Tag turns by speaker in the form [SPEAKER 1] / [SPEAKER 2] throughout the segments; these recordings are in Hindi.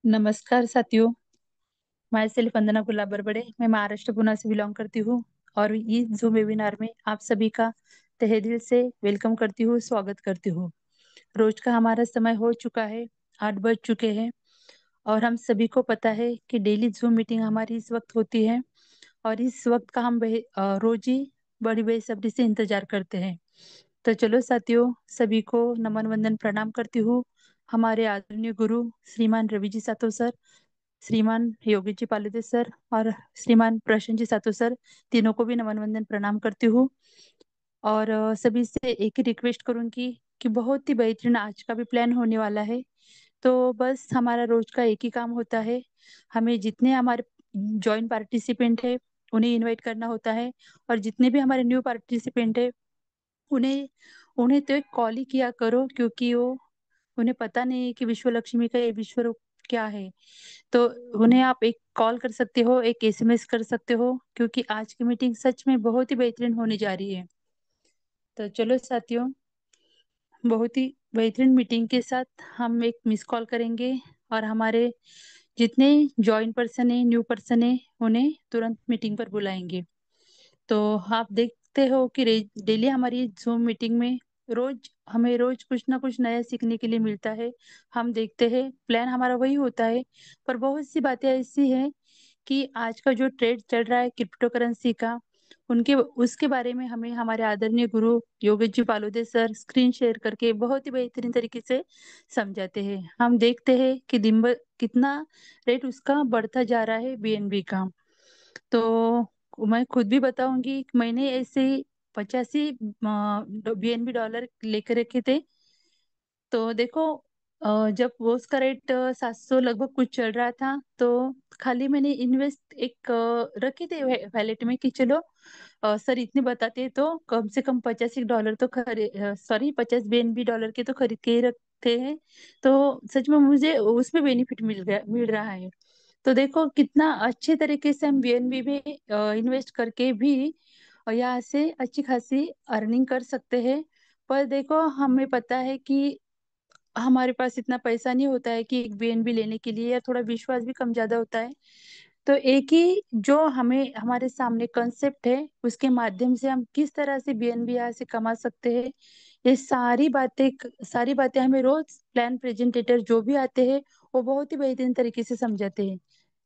[SPEAKER 1] नमस्कार साथियों। मैं सेल्फ वंदना गुलाब बरबड़े। मैं महाराष्ट्र पुणे से बिलोंग करती हूँ और इस जूम वेबिनार में आप सभी का तहे दिल से वेलकम करती हूँ, स्वागत करती हूँ। रोज का हमारा समय हो चुका है, 8 बज चुके हैं और हम सभी को पता है कि डेली जूम मीटिंग हमारी इस वक्त होती है और इस वक्त का हम रोज ही बड़ी बेसब्री से इंतजार करते हैं। तो चलो साथियों, सभी को नमन वंदन प्रणाम करती हूँ। हमारे आदरणीय गुरु श्रीमान रवि जी सातो सर, श्रीमान योगी जी पालिते सर और श्रीमान प्रशांत जी सातो सर, तीनों को भी नमन वंदन प्रणाम करती हूँ। और सभी से एक ही रिक्वेस्ट करूंगी कि बहुत ही बेहतरीन आज का भी प्लान होने वाला है। तो बस हमारा रोज का एक ही काम होता है, हमें जितने हमारे जॉइंट पार्टिसिपेंट है उन्हें इनवाइट करना होता है और जितने भी हमारे न्यू पार्टिसिपेंट है उन्हें उन्हें तो एक कॉल ही किया करो, क्योंकि वो उन्हें पता नहीं है कि विश्व लक्ष्मी का ये विश्व रूप क्या है। तो उन्हें आप एक कॉल कर सकते हो, एक एसएमएस कर सकते हो, क्योंकि आज की मीटिंग सच में बहुत ही बेहतरीन होने जा रही है। तो चलो साथियों, बहुत ही बेहतरीन मीटिंग के साथ हम एक मिस कॉल करेंगे और हमारे जितने ज्वाइन पर्सन है, न्यू पर्सन है, उन्हें तुरंत मीटिंग पर बुलाएंगे। तो आप देखते हो कि डेली हमारी जूम मीटिंग में रोज कुछ ना कुछ नया सीखने के लिए मिलता है। हम देखते हैं प्लान हमारा वही होता है, पर बहुत सी बातें ऐसी हैं कि आज का जो ट्रेड चल रहा है क्रिप्टो करेंसी का, उनके उसके बारे में हमें हमारे आदरणीय गुरु Yogesh ji Palode sir screen share करके बहुत ही बेहतरीन तरीके से समझाते हैं। हम देखते हैं कि दिन भर कितना रेट उसका बढ़ता जा रहा है बीएनबी का। तो मैं खुद भी बताऊंगी कि मैंने ऐसे ही 85 बीएनबी डॉलर लेकर रखे थे। तो देखो, जब वो उसका रेट 700 लगभग कुछ चल रहा था, तो खाली मैंने इन्वेस्ट एक रखे थे वैलेट में कि चलो सर इतने बताते तो कम से कम 85 डॉलर तो खरीद, सॉरी 50 बीएनबी डॉलर के तो खरीद के ही रखते हैं। तो सच में मुझे उसमें बेनिफिट मिल रहा है। तो देखो कितना अच्छे तरीके से हम बीएनबी में इन्वेस्ट करके भी यहाँ से अच्छी खासी अर्निंग कर सकते हैं। पर देखो, हमें पता है कि हमारे पास इतना पैसा नहीं होता है कि एक बीएनबी लेने के लिए, या थोड़ा विश्वास भी कम ज्यादा होता है। तो एक ही जो हमें हमारे सामने कॉन्सेप्ट है उसके माध्यम से हम किस तरह से बीएनबी यहाँ से कमा सकते हैं, ये सारी बातें हमें रोज प्लान प्रेजेंटेटर जो भी आते हैं वो बहुत ही बेहतरीन तरीके से समझाते हैं।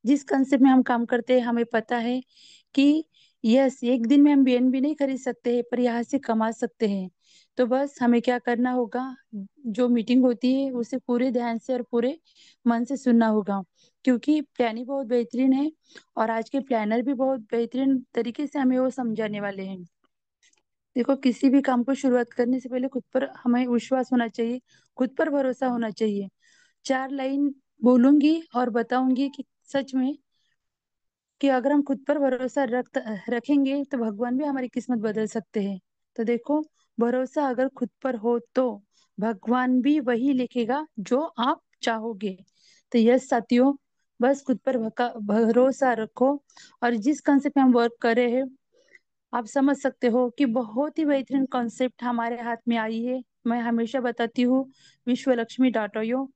[SPEAKER 1] जिस कंसेप्ट में हम काम करते हैं हमें पता है कि यस, एक दिन में हम बीएनबी नहीं खरीद सकते हैं पर यहाँ से कमा सकते हैं। तो बस हमें क्या करना होगा, जो मीटिंग होती है उसे पूरे ध्यान से और पूरे मन से सुनना होगा, क्योंकि प्लानिंग बहुत बेहतरीन है और आज के प्लानर भी बहुत बेहतरीन तरीके से हमें वो समझाने वाले हैं। देखो, किसी भी काम को शुरुआत करने से पहले खुद पर हमें विश्वास होना चाहिए, खुद पर भरोसा होना चाहिए। 4 लाइन बोलूंगी और बताऊंगी कि सच में कि अगर हम खुद पर भरोसा रखेंगे तो भगवान भी हमारी किस्मत बदल सकते हैं। तो देखो, भरोसा अगर खुद पर हो तो भगवान भी वही लिखेगा जो आप चाहोगे। तो यस साथियों, बस खुद पर भरोसा रखो और जिस कंसेप्ट में हम वर्क कर रहे हैं, आप समझ सकते हो कि बहुत ही बेहतरीन कॉन्सेप्ट हमारे हाथ में आई है। मैं हमेशा बताती हूँ, विश्व लक्ष्मी डॉट io।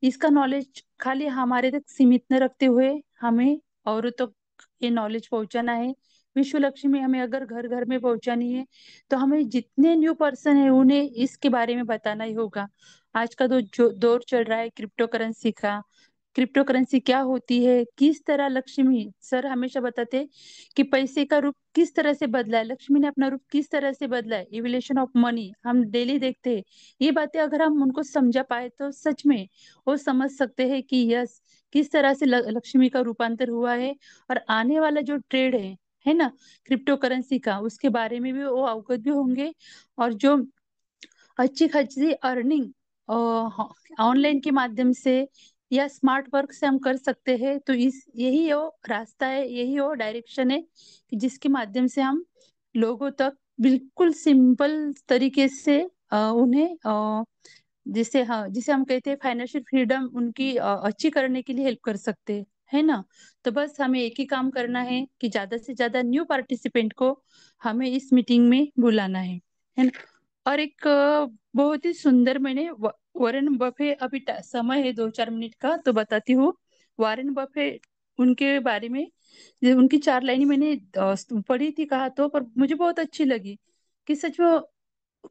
[SPEAKER 1] इसका नॉलेज खाली हमारे तक सीमित न रखते हुए हमें औरों तक ये नॉलेज पहुंचाना है। विश्व लक्ष्मी हमें अगर घर घर में पहुंचानी है तो हमें जितने न्यू पर्सन है उन्हें इसके बारे में बताना ही होगा। आज का जो दौर चल रहा है क्रिप्टो करेंसी का, क्रिप्टो करेंसी क्या होती है, किस तरह लक्ष्मी सर हमेशा बताते हैं कि पैसे का रूप किस तरह से बदला है, लक्ष्मी ने अपना रूप किस तरह से बदला है, इवोल्यूशन ऑफ मनी हम डेली देखते हैं। ये बातें अगर हम उनको समझा पाए तो सच में वो समझ सकते हैं कि यस, किस तरह से लक्ष्मी का रूपांतर हुआ है और आने वाला जो ट्रेड है ना क्रिप्टो करेंसी का, उसके बारे में भी वो अवगत भी होंगे। और जो अच्छी खासी अर्निंग ऑनलाइन के माध्यम से या स्मार्ट वर्क से हम कर सकते हैं, तो इस यही वो रास्ता है, यही वो डायरेक्शन है कि जिसके माध्यम से हम लोगों तक बिल्कुल सिंपल तरीके से उन्हें जिसे हाँ जिसे हम कहते हैं फाइनेंशियल फ्रीडम उनकी अच्छी करने के लिए हेल्प कर सकते हैं, है ना। तो बस हमें एक ही काम करना है कि ज्यादा से ज्यादा न्यू पार्टिसिपेंट को हमें इस मीटिंग में बुलाना है ना। और एक बहुत ही सुंदर मैंने वॉरेन बफे, अभी समय है 2-4 मिनट का तो बताती हूँ। वॉरेन बफेट, उनके बारे में उनकी 4 लाइनें मैंने पढ़ी थी कहा तो, पर मुझे बहुत अच्छी लगी कि सच में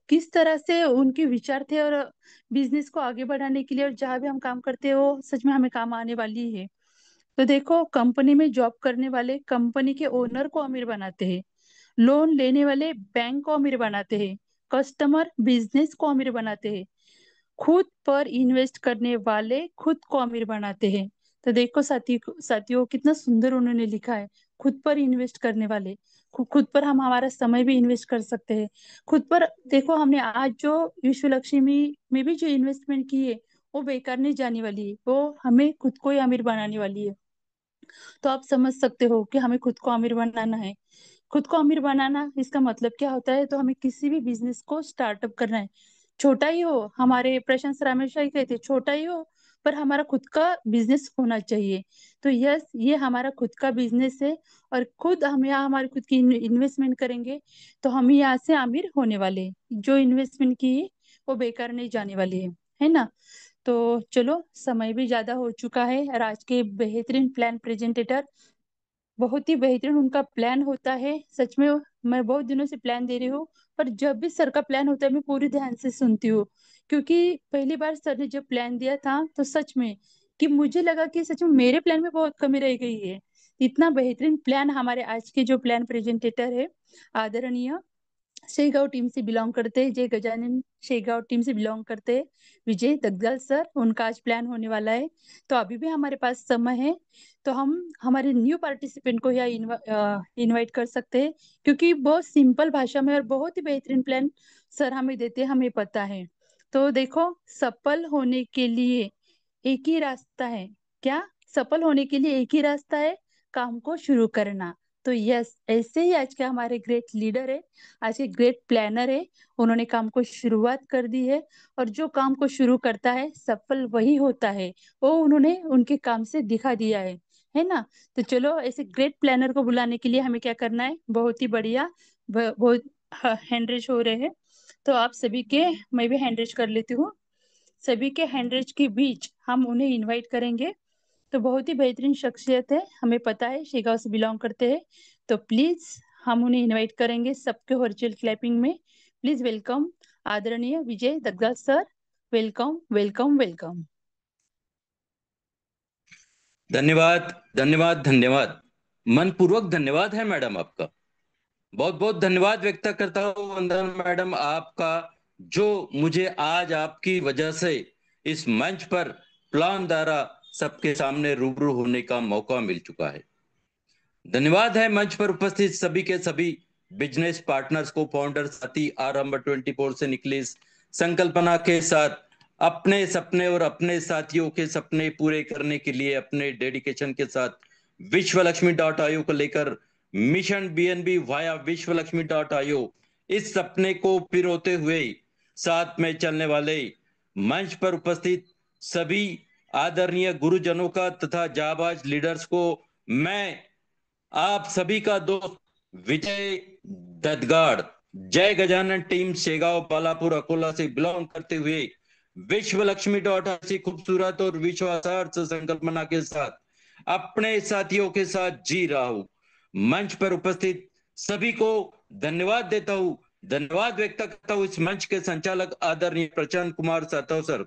[SPEAKER 1] किस तरह से उनके विचार थे, और बिजनेस को आगे बढ़ाने के लिए और जहाँ भी हम काम करते हैं वो सच में हमें काम आने वाली है। तो देखो, कंपनी में जॉब करने वाले कंपनी के ओनर को अमीर बनाते हैं, लोन लेने वाले बैंक को अमीर बनाते हैं, कस्टमर बिजनेस को अमीर बनाते हैं, खुद पर इन्वेस्ट करने वाले खुद को अमीर बनाते हैं। तो देखो साथियों, कितना सुंदर उन्होंने लिखा है। खुद पर इन्वेस्ट करने वाले, खुद पर हम हमारा समय भी इन्वेस्ट कर सकते हैं। खुद पर देखो, हमने आज जो विश्व लक्ष्मी में भी जो इन्वेस्टमेंट की है वो बेकार नहीं जाने वाली है, वो हमें खुद को ही अमीर बनाने वाली है। तो आप समझ सकते हो कि हमें खुद को अमीर बनाना है। खुद को अमीर बनाना इसका मतलब क्या होता है, तो हमें किसी भी बिजनेस को स्टार्टअप करना है। छोटा ही हो, हमारे प्रशांत सर हमेशा ही कहते छोटा ही हो, पर हमारा खुद का बिजनेस होना चाहिए। तो यस, ये हमारा खुद का बिजनेस है, और खुद हम यहाँ हमारी खुद की इन्वेस्टमेंट करेंगे तो हम यहाँ से अमीर होने वाले हैं। जो इन्वेस्टमेंट की है वो बेकार नहीं जाने वाली है ना। तो चलो, समय भी ज्यादा हो चुका है, और आज के बेहतरीन प्लान प्रेजेंटेटर, बहुत ही बेहतरीन उनका प्लान होता है सच में। मैं बहुत दिनों से प्लान दे रही हूँ, पर जब भी सर का प्लान होता है मैं पूरी ध्यान से सुनती हूँ, क्योंकि पहली बार सर ने जब प्लान दिया था तो सच में कि मुझे लगा कि सच में मेरे प्लान में बहुत कमी रह गई है। इतना बेहतरीन प्लान हमारे आज के जो प्लान प्रेजेंटेटर है, आदरणीय शेगांव टीम से बिलोंग करते हैं, जय गजानन शेगांव टीम से बिलोंग करते हैं विजय दग्गल सर, उनका आज प्लान होने वाला है। तो अभी भी हमारे पास समय है, तो हम हमारे न्यू पार्टिसिपेंट को यहाँ इनवाइट कर सकते हैं, क्योंकि बहुत सिंपल भाषा में और बहुत ही बेहतरीन प्लान सर हमें देते हैं, हमें पता है। तो देखो, सफल होने के लिए एक ही रास्ता है। क्या? सफल होने के लिए एक ही रास्ता है, काम को शुरू करना। तो यस, ऐसे ही आज के हमारे ग्रेट लीडर है, आज के ग्रेट प्लानर है, उन्होंने काम को शुरुआत कर दी है। और जो काम को शुरू करता है सफल वही होता है, वो उन्होंने उनके काम से दिखा दिया है ना। तो चलो, ऐसे ग्रेट प्लानर को बुलाने के लिए हमें क्या करना है, बहुत ही बढ़िया, बहुत हैंड रेज हो रहे हैं। तो आप सभी के, मैं भी हैंड रेज कर लेती हूँ, सभी के हैंडरेज के बीच हम उन्हें इनवाइट करेंगे। तो बहुत ही बेहतरीन शख्सियत है, हमें पता है शेगांव से बिलोंग करते हैं। तो प्लीज हम उन्हें इनवाइट करेंगे सबके वर्चुअल क्लैपिंग में। प्लीज वेलकम आदरणीय विजय दग्गल सर। Welcome welcome welcome.
[SPEAKER 2] धन्यवाद धन्यवाद धन्यवाद। मनपूर्वक धन्यवाद है मैडम आपका। बहुत बहुत धन्यवाद व्यक्त करता हूँ वंदना मैडम आपका, जो मुझे आज आपकी वजह से इस मंच पर प्लान द्वारा सबके सामने रूबरू होने का मौका मिल चुका है। धन्यवाद है मंच पर उपस्थित सभी के सभी बिजनेस पार्टनर्स को, फाउंडर साथी आरंभ 24 से निकली इस संकल्पना के साथ अपने सपने और अपने साथियों के सपने पूरे करने के लिए अपने डेडिकेशन के साथ विश्व लक्ष्मी डॉट आईओ को लेकर मिशन बीएनबी वाया विश्व लक्ष्मी डॉट आईओ इस सपने को पिरोते हुए साथ में चलने वाले मंच पर उपस्थित सभी आदरणीय गुरुजनों का तथा जाबाज लीडर्स को मैं आप सभी का दोस्त विजय ददगाड़, जय गजानन टीम शेगांव पालापुर अकोला से बिलोंग करते हुए विश्व लक्ष्मी डॉट ऐसी खूबसूरत और विश्वासार्थ संकल्पना के साथ अपने साथियों के साथ जी रहा हूं। मंच पर उपस्थित सभी को धन्यवाद देता हूं, धन्यवाद व्यक्त करता हूं इस मंच के संचालक आदरणीय प्रशांत कुमार सातव सर,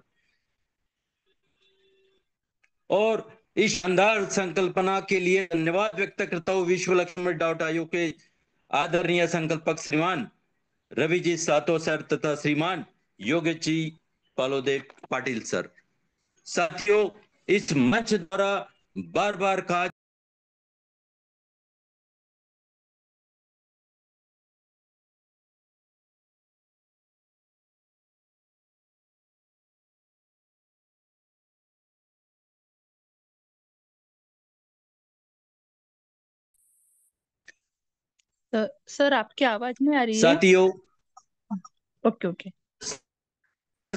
[SPEAKER 2] और इस शानदार संकल्पना के लिए धन्यवाद व्यक्त करता हूं विश्व लक्ष्मी डॉट आयोग के आदरणीय संकल्पक श्रीमान रवि जी सातो सर तथा श्रीमान योगेश जी पालोदेव पाटिल सर। साथियों, इस मंच द्वारा बार बार कहा
[SPEAKER 1] तो सर, आपकी आवाज नहीं आ रही है।
[SPEAKER 2] साथियों,
[SPEAKER 1] okay okay.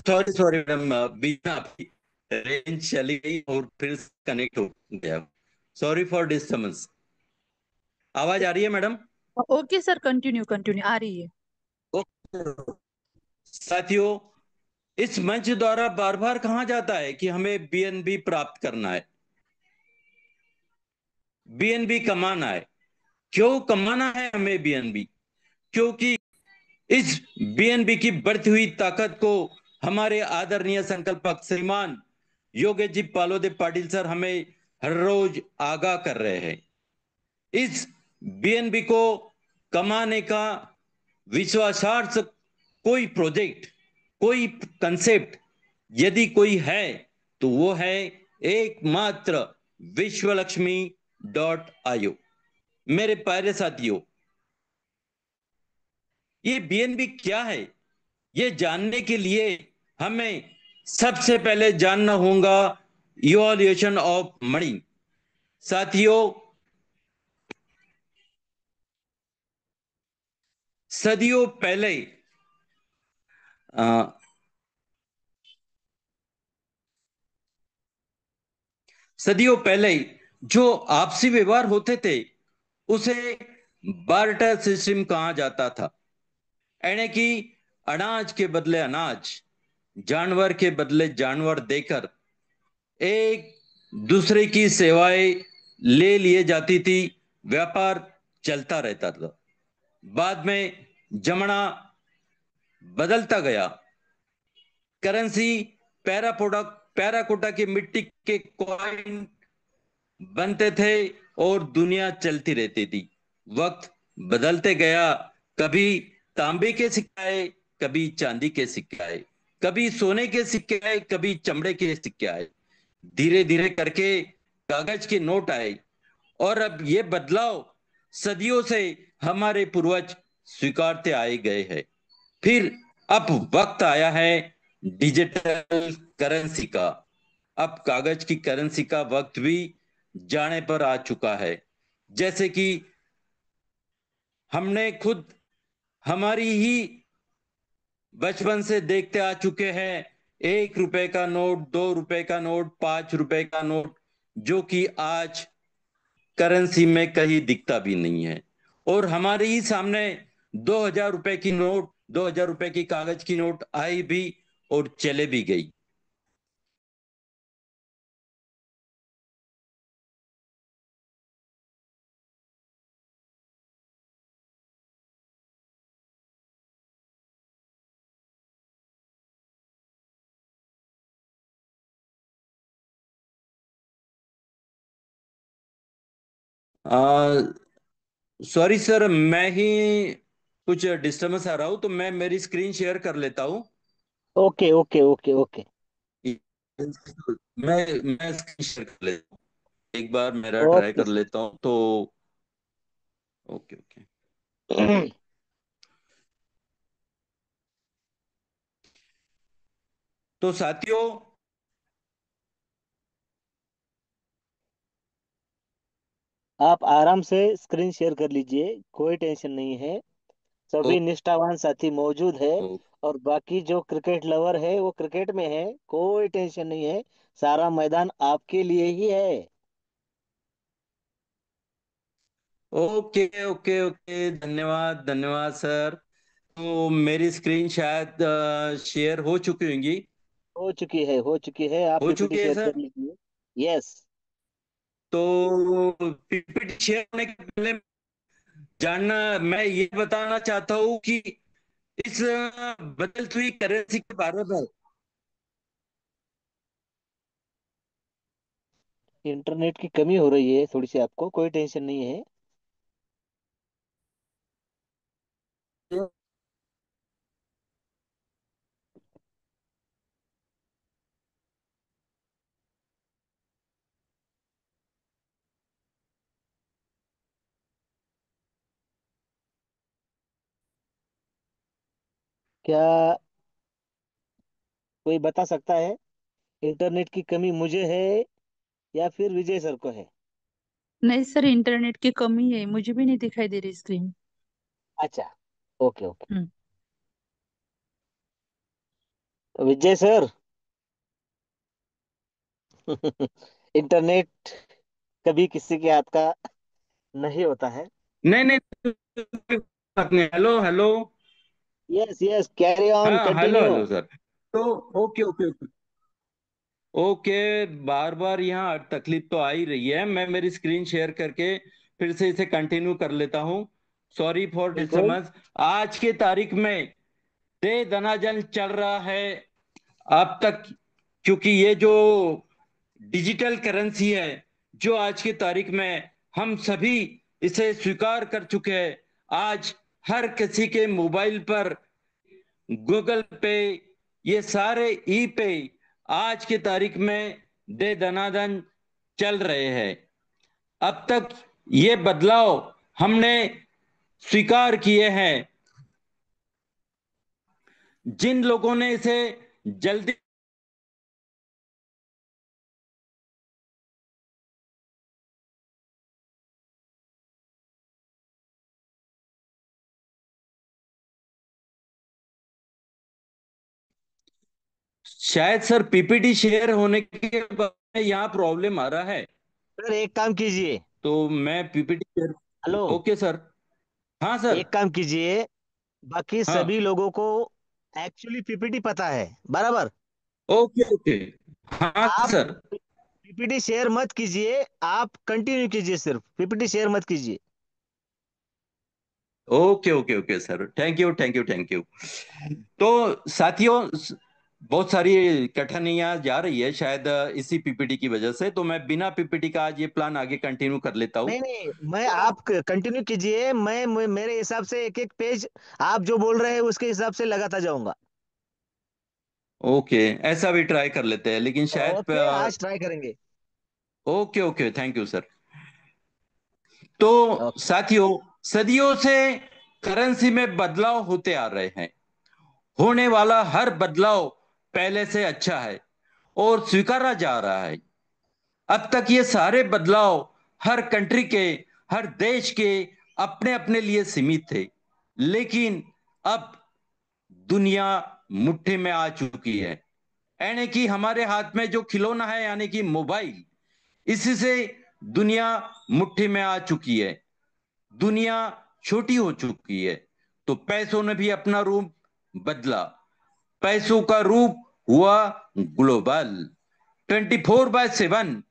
[SPEAKER 2] Sorry sorry madam, बीच में आपकी रेंज चली गई और फिर कनेक्ट हो गया। Sorry for disturbance. आवाज आ रही है madam?
[SPEAKER 1] Okay sir, continue continue, आ रही है।
[SPEAKER 2] साथियों, इस मंच द्वारा बार बार कहा जाता है कि हमें बीएनबी प्राप्त करना है, बीएनबी कमाना है। क्यों कमाना है हमें बीएनबी? क्योंकि इस बीएनबी की बढ़ती हुई ताकत को हमारे आदरणीय संकल्पक श्रीमान योगेश जी पालोदे पाटिल सर हमें हर रोज आगाह कर रहे हैं। इस बीएनबी को कमाने का विश्वासार्थ कोई प्रोजेक्ट, कोई कंसेप्ट यदि कोई है तो वो है एकमात्र विश्वलक्ष्मी.io। मेरे प्यारे साथियों, ये बीएनबी क्या है, ये जानने के लिए हमें सबसे पहले जानना होगा इवोल्यूशन ऑफ मनी। साथियों, सदियों पहले अ, सदियों पहले जो आपसी व्यवहार होते थे उसे बार्टर सिस्टम कहा जाता था। यानी कि अनाज के बदले अनाज, जानवर के बदले जानवर देकर एक दूसरे की सेवाएं ले लिए जाती थी, व्यापार चलता रहता था। बाद में जमाना बदलता गया, करेंसी पैराकोटा की मिट्टी के कॉइन बनते थे और दुनिया चलती रहती थी। वक्त बदलते गया, कभी तांबे के सिक्के आए, कभी चांदी के सिक्के आए, कभी सोने के सिक्के आए, कभी चमड़े के सिक्के आए, धीरे धीरे करके कागज के नोट आए। और अब ये बदलाव सदियों से हमारे पूर्वज स्वीकारते आए गए हैं। फिर अब वक्त आया है डिजिटल करेंसी का। अब कागज की करेंसी का वक्त भी जाने पर आ चुका है। जैसे कि हमने खुद हमारी ही बचपन से देखते आ चुके हैं, 1 रुपए का नोट, 2 रुपए का नोट, 5 रुपए का नोट, जो कि आज करेंसी में कहीं दिखता भी नहीं है। और हमारे ही सामने 2,000 रुपए की नोट, 2,000 रुपए की कागज की नोट आई भी और चले भी गई। सॉरी सर, मैं ही कुछ डिस्टर्बेंस आ रहा हूं, तो मैं मेरी स्क्रीन शेयर कर लेता हूं।
[SPEAKER 3] Okay okay okay okay.
[SPEAKER 2] मैं स्क्रीन शेयर कर लेता हूं, एक बार मेरा ट्राई
[SPEAKER 3] ओके
[SPEAKER 2] कर लेता हूं तो। Okay okay.
[SPEAKER 3] सर।
[SPEAKER 2] तो साथियों,
[SPEAKER 3] आप आराम से स्क्रीन शेयर कर लीजिए, कोई टेंशन नहीं है।
[SPEAKER 2] ओ,
[SPEAKER 3] सभी निष्ठावान साथी मौजूद है।
[SPEAKER 2] ओ,
[SPEAKER 3] और बाकी जो क्रिकेट लवर है वो क्रिकेट में है, कोई टेंशन नहीं है। सारा मैदान आपके लिए ही है।
[SPEAKER 2] ओके ओके ओके, धन्यवाद धन्यवाद सर। तो मेरी स्क्रीन शायद शेयर हो चुकी होंगी।
[SPEAKER 3] हो चुकी है, हो चुकी है, आप
[SPEAKER 2] हो
[SPEAKER 3] पीपीटी
[SPEAKER 2] चुकी है
[SPEAKER 3] शेयर
[SPEAKER 2] सर।
[SPEAKER 3] कर लीजिए। यस।
[SPEAKER 2] तो पीपीटी शेयर होने के पहले जानना, मैं ये बताना चाहता हूँ कि इस बदलती हुई करेंसी के बारे में।
[SPEAKER 3] इंटरनेट की कमी हो रही है थोड़ी सी, आपको कोई टेंशन नहीं है। क्या कोई बता सकता है, इंटरनेट की कमी मुझे है या फिर विजय सर को है?
[SPEAKER 1] नहीं सर, इंटरनेट की कमी है, मुझे भी नहीं दिखाई दे रही स्क्रीन।
[SPEAKER 3] अच्छा। Okay okay.
[SPEAKER 1] हम्म।
[SPEAKER 3] तो विजय सर, इंटरनेट कभी किसी के हाथ का नहीं होता है।
[SPEAKER 2] नहीं नहीं, कोई बात नहीं। Hello hello.
[SPEAKER 3] Yes yes, carry on,
[SPEAKER 2] हाँ हेलो
[SPEAKER 3] कंटिन्यू।
[SPEAKER 2] Hello sir. तो ओके ओके ओके। ओके, बार बार यहाँ तकलीफ तो आ ही रही है। मैं मेरी स्क्रीन शेयर करके फिर से इसे कंटिन्यू कर लेता हूँ। सॉरी फॉर
[SPEAKER 3] बिल्कुल।
[SPEAKER 2] डिस्टर्बेंस। आज के तारीख में दे दनादन चल रहा है अब तक, क्योंकि ये जो डिजिटल करेंसी है, जो आज की तारीख में हम सभी इसे स्वीकार कर चुके हैं। आज हर किसी के मोबाइल पर गूगल पे, ये सारे ई पे आज की तारीख में दे दनादन चल रहे हैं। अब तक ये बदलाव हमने स्वीकार किए हैं। जिन लोगों ने इसे जल्दी शायद सर पीपीटी शेयर होने के बाद में यहाँ प्रॉब्लम आ रहा है।
[SPEAKER 3] सर एक काम कीजिए।
[SPEAKER 2] तो मैं PPT share.
[SPEAKER 3] Hello.
[SPEAKER 2] Okay sir. हाँ सर।
[SPEAKER 3] एक काम कीजिए, बाकी
[SPEAKER 2] हाँ।
[SPEAKER 3] सभी लोगों को एक्चुअली पीपीटी पता है बराबर।
[SPEAKER 2] Okay okay. हाँ
[SPEAKER 3] आप
[SPEAKER 2] सर।
[SPEAKER 3] पीपीटी शेयर मत कीजिए, आप कंटिन्यू कीजिए, सिर्फ पीपीटी शेयर मत कीजिए।
[SPEAKER 2] Okay okay okay sir, thank you thank you thank you. तो साथियों, बहुत सारी कठिनाइयां जा रही है शायद इसी पीपीटी की वजह से, तो मैं बिना पीपीटी का आज ये प्लान आगे कंटिन्यू कर लेता हूँ।
[SPEAKER 3] नहीं नहीं, मैं आप कंटिन्यू कीजिए, मैं मेरे हिसाब से एक एक पेज आप जो बोल रहे हैं उसके हिसाब से लगाता जाऊंगा।
[SPEAKER 2] ओके, ऐसा भी ट्राई कर लेते हैं, लेकिन शायद
[SPEAKER 3] ओके, आज ट्राई करेंगे।
[SPEAKER 2] Okay okay, thank you sir. तो
[SPEAKER 3] ओके।
[SPEAKER 2] साथियों, सदियों से करेंसी में बदलाव होते आ रहे हैं। होने वाला हर बदलाव पहले से अच्छा है और स्वीकारा जा रहा है। अब तक ये सारे बदलाव हर कंट्री के, हर देश के अपने अपने लिए सीमित थे, लेकिन अब दुनिया मुट्ठी में आ चुकी है। यानी कि हमारे हाथ में जो खिलौना है, यानी कि मोबाइल, इसी से दुनिया मुट्ठी में आ चुकी है। दुनिया छोटी हो चुकी है। तो पैसों ने भी अपना रूप बदला। पैसों का रूप हुआ ग्लोबल। 24/7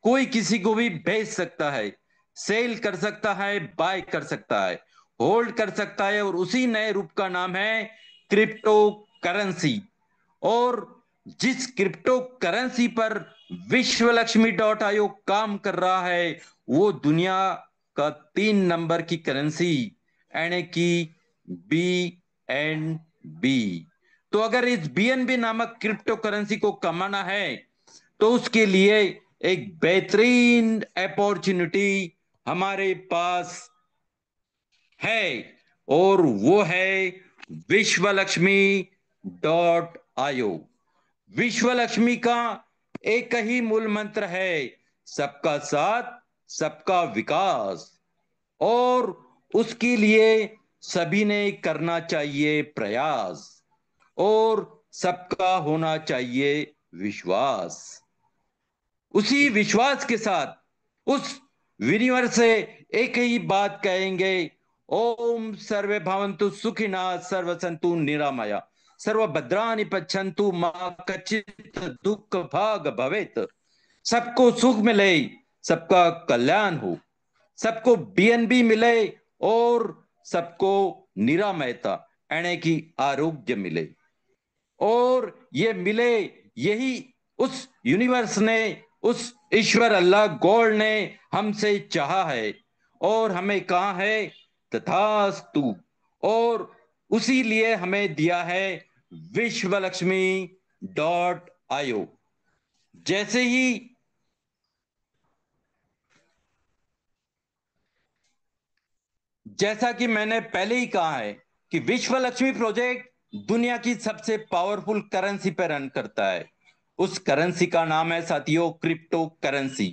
[SPEAKER 2] कोई किसी को भी भेज सकता है, सेल कर सकता है, बाय कर सकता है, होल्ड कर सकता है, और उसी नए रूप का नाम है क्रिप्टो करेंसी। और जिस क्रिप्टो करेंसी पर विश्व लक्ष्मी डॉट आयोग काम कर रहा है, वो दुनिया का 3 नंबर की करेंसी, यानी कि BNB। तो अगर इस BNB नामक क्रिप्टो करेंसी को कमाना है, तो उसके लिए एक बेहतरीन अपॉर्चुनिटी हमारे पास है, और वो है विश्व लक्ष्मी डॉट आयोग। विश्व लक्ष्मी का एक ही मूल मंत्र है, सबका साथ, सबका विकास। और उसके लिए सभी ने करना चाहिए प्रयास, और सबका होना चाहिए विश्वास। उसी विश्वास के साथ उस यूनिवर्स से एक ही बात कहेंगे, ओम सर्वे भवन्तु सुखिना सर्व संतु निरामया सर्व भद्राणि पश्यन्तु मां कच्चित दुख भाग भवेत। सबको सुख मिले, सबका कल्याण हो, सबको बीएनबी मिले, और सबको निरामयता, यानी कि आरोग्य मिले। और ये मिले, यही उस यूनिवर्स ने, उस ईश्वर अल्लाह गॉड ने हमसे चाहा है, और हमें कहा है तथास्तु। और उसी लिए हमें दिया है विश्व लक्ष्मी डॉट आयो। जैसे ही, जैसा कि मैंने पहले ही कहा है कि विश्व लक्ष्मी प्रोजेक्ट दुनिया की सबसे पावरफुल करेंसी पर रन करता है। उस करेंसी का नाम है साथियों क्रिप्टो करेंसी।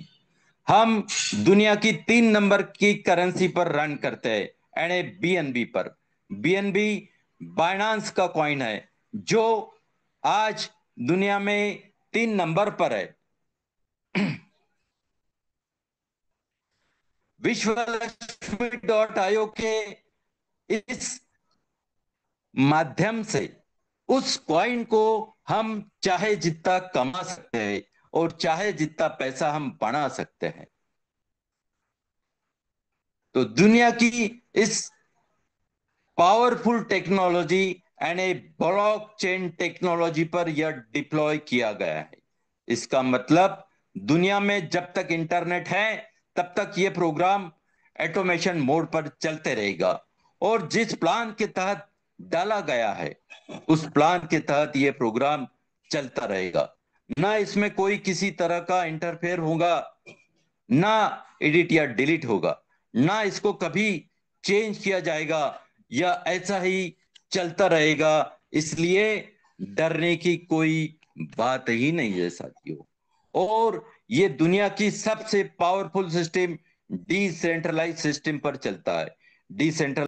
[SPEAKER 2] हम दुनिया की 3 नंबर की करेंसी पर रन करते हैं, यानी बीएनबी पर। बीएनबी बाइनांस का कॉइन है, जो आज दुनिया में 3 नंबर पर है। विश्व लक्ष्मी डॉट आयोग के इस माध्यम से उस कॉइन को हम चाहे जितना कमा सकते हैं और चाहे जितना पैसा हम बना सकते हैं। तो दुनिया की इस powerful technology and A blockchain technology पर यह डिप्लॉय किया गया है। इसका मतलब दुनिया में जब तक इंटरनेट है तब तक यह प्रोग्राम ऑटोमेशन मोड पर चलते रहेगा, और जिस प्लान के तहत डाला गया है उस प्लान के तहत यह प्रोग्राम चलता रहेगा। ना इसमें कोई किसी तरह का इंटरफेयर होगा, ना एडिट या डिलीट होगा, ना इसको कभी चेंज किया जाएगा, या ऐसा ही चलता रहेगा। इसलिए डरने की कोई बात ही नहीं है साथियों। और ये दुनिया की सबसे पावरफुल सिस्टम डिसेंट्रलाइज सिस्टम पर चलता है। डिसेंट्रल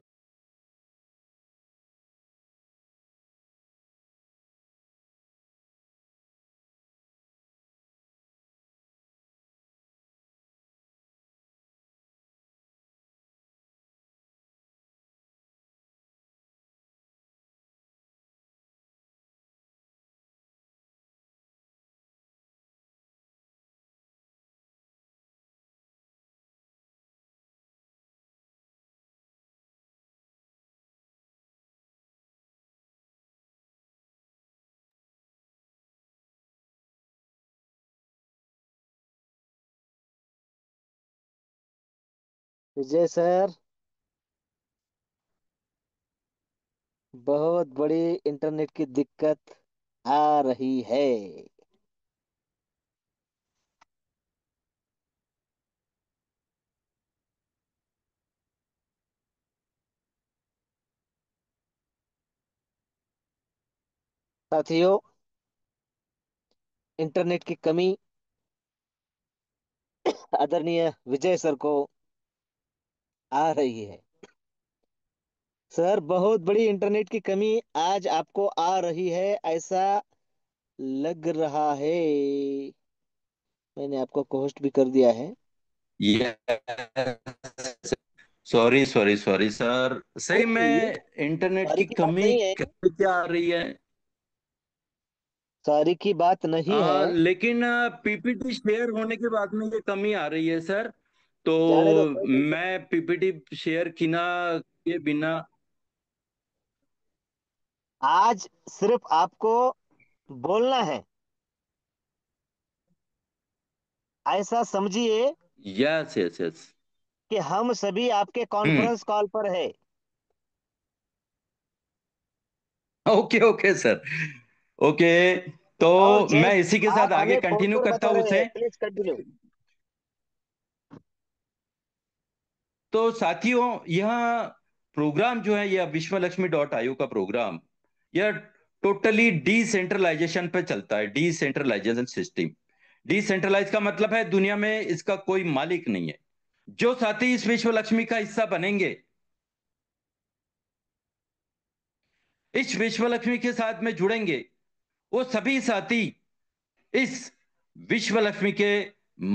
[SPEAKER 3] विजय सर, बहुत बड़ी इंटरनेट की दिक्कत आ रही है। साथियों, इंटरनेट की कमी आदरणीय विजय सर को आ रही है। सर, बहुत बड़ी इंटरनेट की कमी आज आपको आ रही है, ऐसा लग रहा है। मैंने आपको होस्ट भी कर दिया है।
[SPEAKER 2] सॉरी सॉरी सॉरी सर, सही
[SPEAKER 3] नहीं, ये
[SPEAKER 2] में इंटरनेट
[SPEAKER 3] सारी
[SPEAKER 2] की
[SPEAKER 3] की बात
[SPEAKER 2] कमी
[SPEAKER 3] नहीं है।
[SPEAKER 2] कैसे क्या आ रही है?
[SPEAKER 3] सारी की बात नहीं है।
[SPEAKER 2] लेकिन पीपीटी शेयर होने के बाद में ये कमी आ रही है सर। तो
[SPEAKER 3] जाने दो, कोई टेंशन नहीं।
[SPEAKER 2] मैं पीपीटी शेयर किना के बिना।
[SPEAKER 3] आज सिर्फ आपको बोलना है, ऐसा समझिए
[SPEAKER 2] यस यस यस।
[SPEAKER 3] कि हम सभी आपके
[SPEAKER 2] हम्म।
[SPEAKER 3] कॉन्फ्रेंस कॉल पर है।
[SPEAKER 2] Okay okay sir. ओके। तो
[SPEAKER 3] और
[SPEAKER 2] मैं
[SPEAKER 3] जस्ट
[SPEAKER 2] इसी के साथ
[SPEAKER 3] आप
[SPEAKER 2] आगे
[SPEAKER 3] हमें कोड
[SPEAKER 2] कंटिन्यू
[SPEAKER 3] कोड
[SPEAKER 2] करता
[SPEAKER 3] बता
[SPEAKER 2] हूँ
[SPEAKER 3] रहे हैं,
[SPEAKER 2] उसे।
[SPEAKER 3] Please continue.
[SPEAKER 2] तो साथियों, यह प्रोग्राम जो है यह विश्वलक्ष्मी का प्रोग्राम, यह टोटली डिसेंट्रलाइजेशन पे चलता है। डिसेंट्रलाइजेशन सिस्टम, डिसेंट्रलाइज का मतलब है दुनिया में इसका कोई मालिक नहीं है। जो साथी इस विश्वलक्ष्मी का हिस्सा बनेंगे, इस विश्वलक्ष्मी के साथ में जुड़ेंगे, वो सभी साथी इस विश्व लक्ष्मी के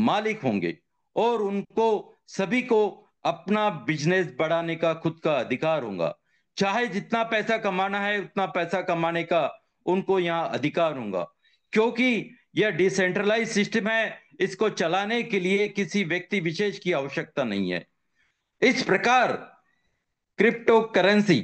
[SPEAKER 2] मालिक होंगे, और उनको सभी को अपना बिजनेस बढ़ाने का खुद का अधिकार होगा। चाहे जितना पैसा कमाना है उतना पैसा कमाने का उनको यहां अधिकार होगा, क्योंकि यह डिसेंट्रलाइज सिस्टम है। इसको चलाने के लिए किसी व्यक्ति विशेष की आवश्यकता नहीं है। इस प्रकार cryptocurrency,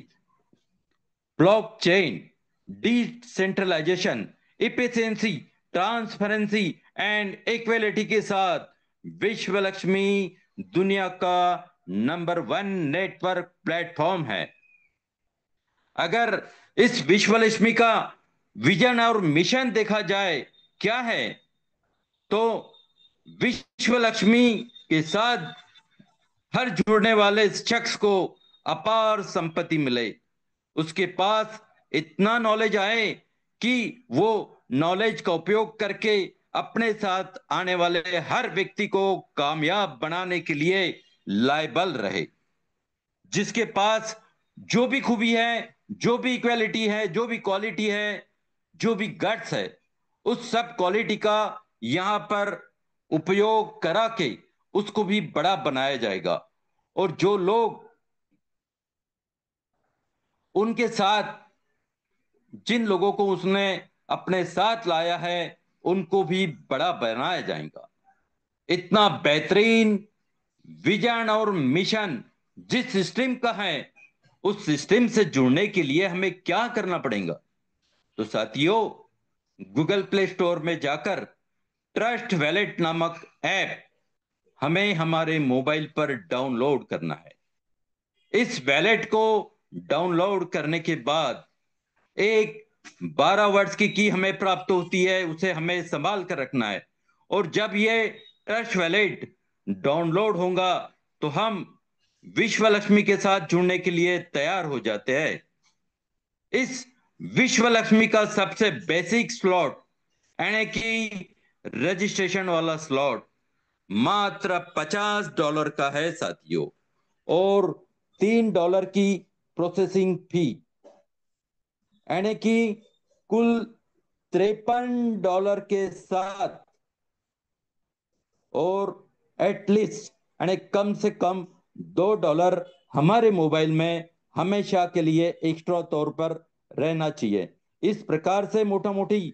[SPEAKER 2] blockchain, decentralization, efficiency, transparency and equality के साथ विश्व लक्ष्मी दुनिया का नंबर वन नेटवर्क प्लेटफॉर्म है। अगर इस विश्व लक्ष्मी का विजन और मिशन देखा जाए क्या है, तो विश्व लक्ष्मी के साथ हर जुड़ने वाले शख्स को अपार संपत्ति मिले, उसके पास इतना नॉलेज आए कि वो नॉलेज का उपयोग करके अपने साथ आने वाले हर व्यक्ति को कामयाब बनाने के लिए लायबल रहे। जिसके पास जो भी खूबी है, जो भी इक्वालिटी है, जो भी क्वालिटी है, जो भी गट्स है, उस सब क्वालिटी का यहां पर उपयोग करा के उसको भी बड़ा बनाया जाएगा। और जो लोग उनके साथ जिन लोगों को उसने अपने साथ लाया है उनको भी बड़ा बनाया जाएगा। इतना बेहतरीन विजन और मिशन जिस सिस्टम का है, उस सिस्टम से जुड़ने के लिए हमें क्या करना पड़ेगा? तो साथियों, गूगल प्ले स्टोर में जाकर ट्रस्ट वैलेट नामक ऐप हमें हमारे मोबाइल पर डाउनलोड करना है। इस वैलेट को डाउनलोड करने के बाद एक 12 वर्ड्स की हमें प्राप्त होती है, उसे हमें संभाल कर रखना है। और जब ये ट्रस्ट वैलेट डाउनलोड होगा तो हम विश्व लक्ष्मी के साथ जुड़ने के लिए तैयार हो जाते हैं। इस विश्व लक्ष्मी का सबसे बेसिक स्लॉट यानी कि रजिस्ट्रेशन वाला स्लॉट मात्र $50 का है साथियों, और $3 की प्रोसेसिंग फी, यानी कि कुल $53 के साथ, और एटलीस्ट यानी कम से कम $2 हमारे मोबाइल में हमेशा के लिए एक्स्ट्रा तौर पर रहना चाहिए। इस प्रकार से मोटा मोटी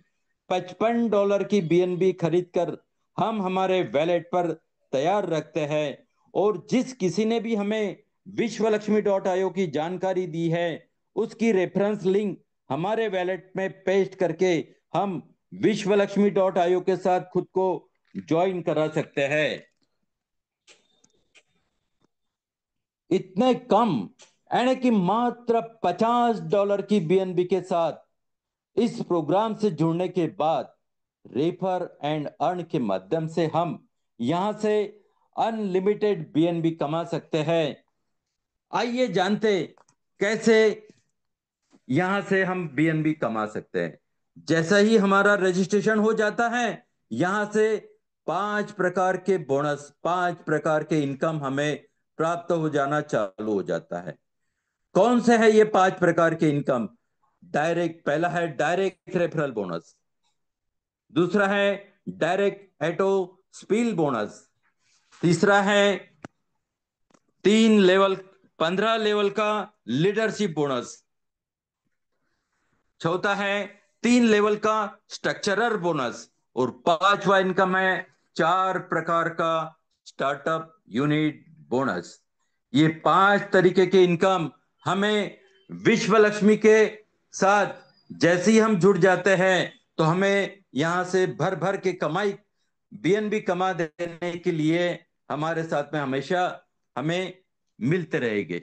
[SPEAKER 2] $55 की बीएनबी खरीद कर हम हमारे वैलेट पर तैयार रखते हैं। और जिस किसी ने भी हमें विश्वलक्ष्मी.io की जानकारी दी है, उसकी रेफरेंस लिंक हमारे वैलेट में पेस्ट करके हम विश्वलक्ष्मी.io के साथ खुद को ज्वाइन करा सकते हैं। इतने कम यानी कि मात्र $50 की बीएनबी के साथ इस प्रोग्राम से जुड़ने के बाद रेफर एंड अर्न के माध्यम से हम यहां से अनलिमिटेड बीएनबी कमा सकते हैं। आइए जानते कैसे यहां से हम बीएनबी कमा सकते हैं। जैसा ही हमारा रजिस्ट्रेशन हो जाता है, यहां से 5 प्रकार के बोनस, 5 प्रकार के इनकम हमें प्राप्त हो जाना चालू हो जाता है। कौन से है ये 5 प्रकार के इनकम? डायरेक्ट, पहला है डायरेक्ट रेफरल बोनस, दूसरा है डायरेक्ट एटो स्पील बोनस, तीसरा है 3 लेवल 15 लेवल का लीडरशिप बोनस, चौथा है 3 लेवल का स्ट्रक्चरर बोनस, और पांचवा इनकम है 4 प्रकार का स्टार्टअप यूनिट बोनस। ये 5 तरीके के इनकम हमें विश्व लक्ष्मी के साथ जैसे ही हम जुड़ जाते हैं तो हमें यहां से भर भर के कमाई बीएनबी कमा देने के लिए हमारे साथ में हमेशा हमें मिलते रहेंगे।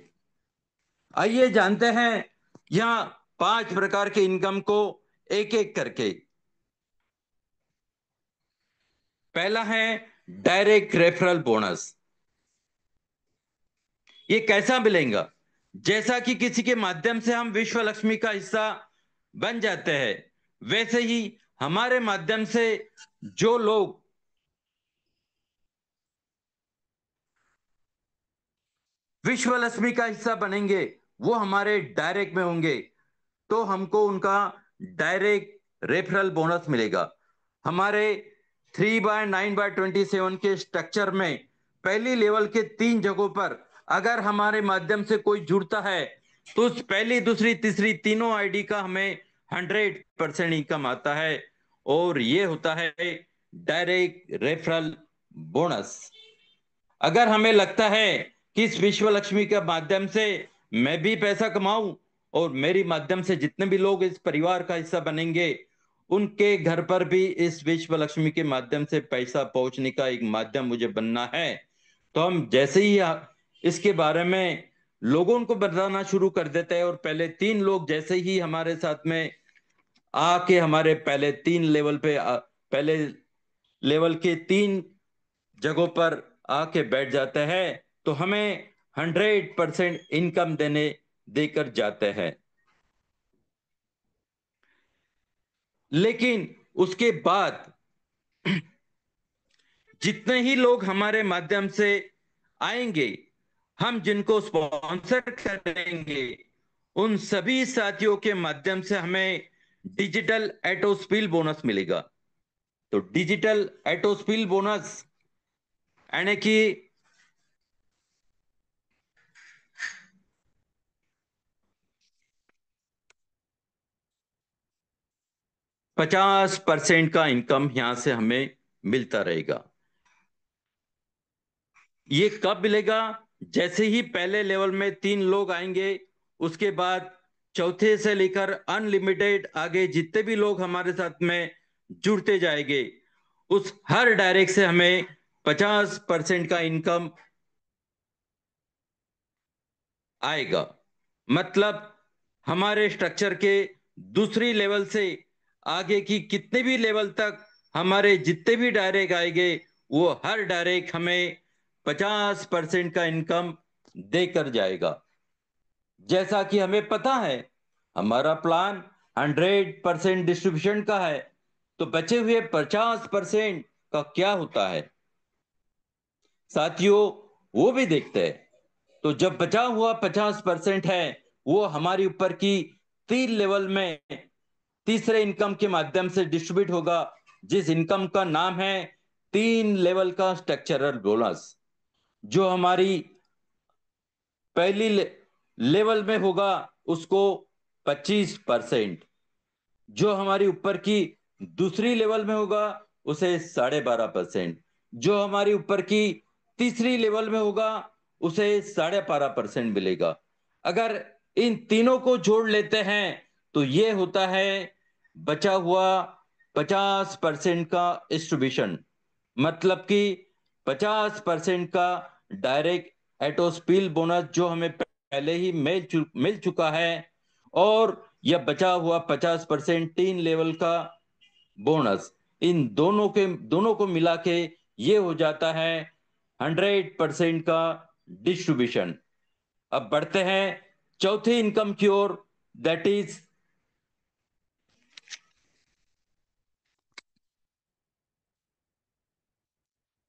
[SPEAKER 2] आइए जानते हैं यहाँ 5 प्रकार के इनकम को एक एक करके। पहला है डायरेक्ट रेफरल बोनस। ये कैसा मिलेगा? जैसा कि किसी के माध्यम से हम विश्व लक्ष्मी का हिस्सा बन जाते हैं, वैसे ही हमारे माध्यम से जो लोग विश्व लक्ष्मी का हिस्सा बनेंगे वो हमारे डायरेक्ट में होंगे, तो हमको उनका डायरेक्ट रेफरल बोनस मिलेगा। हमारे 3/9/27 के स्ट्रक्चर में पहली लेवल के 3 जगहों पर अगर हमारे माध्यम से कोई जुड़ता है तो उस पहली, दूसरी, तीसरी तीनों आईडी का हमें 100% इनकम आता है, और ये होता है डायरेक्ट रेफरल बोनस। अगर हमें लगता है कि इस विश्व लक्ष्मी के माध्यम से मैं भी पैसा कमाऊं और मेरी माध्यम से जितने भी लोग इस परिवार का हिस्सा बनेंगे उनके घर पर भी इस विश्व लक्ष्मी के माध्यम से पैसा पहुंचने का एक माध्यम मुझे बनना है, तो हम जैसे ही इसके बारे में लोगों को बताना शुरू कर देते हैं, और पहले 3 लोग जैसे ही हमारे साथ में आके हमारे पहले 3 लेवल पे पहले लेवल के 3 जगहों पर आके बैठ जाते हैं तो हमें 100% इनकम देने देकर जाते हैं। लेकिन उसके बाद जितने ही लोग हमारे माध्यम से आएंगे, हम जिनको स्पॉन्सर करेंगे, उन सभी साथियों के माध्यम से हमें डिजिटल एटोस्पिल बोनस मिलेगा। तो डिजिटल एटोस्पिल बोनस यानी कि 50% का इनकम यहां से हमें मिलता रहेगा। ये कब मिलेगा? जैसे ही पहले लेवल में 3 लोग आएंगे, उसके बाद चौथे से लेकर अनलिमिटेड आगे जितने भी लोग हमारे साथ में जुड़ते जाएंगे, उस हर डायरेक्ट से हमें 50% का इनकम आएगा। मतलब हमारे स्ट्रक्चर के दूसरी लेवल से आगे की कितने भी लेवल तक हमारे जितने भी डायरेक्ट आएंगे, वो हर डायरेक्ट हमें 50% का इनकम देकर जाएगा। जैसा कि हमें पता है हमारा प्लान 100% डिस्ट्रीब्यूशन का है, तो बचे हुए 50% का क्या होता है साथियों, वो भी देखते हैं। तो जब बचा हुआ 50% है, वो हमारी ऊपर की 3 लेवल में तीसरे इनकम के माध्यम से डिस्ट्रीब्यूट होगा, जिस इनकम का नाम है 3 लेवल का स्ट्रक्चरल बोनस। जो हमारी पहली लेवल में होगा उसको 25%, जो हमारी ऊपर की दूसरी लेवल में होगा उसे 12.5%, जो हमारी ऊपर की तीसरी लेवल में होगा उसे 12.5% मिलेगा। अगर इन तीनों को जोड़ लेते हैं तो ये होता है बचा हुआ 50% का डिस्ट्रीब्यूशन। मतलब कि 50% का डायरेक्ट एटोस्पिल बोनस जो हमें पहले ही मिल चुका है, और यह बचा हुआ 50% 3 लेवल का बोनस, इन दोनों को मिला के ये हो जाता है 100% का डिस्ट्रीब्यूशन। अब बढ़ते हैं चौथे इनकम की ओर, दैट इज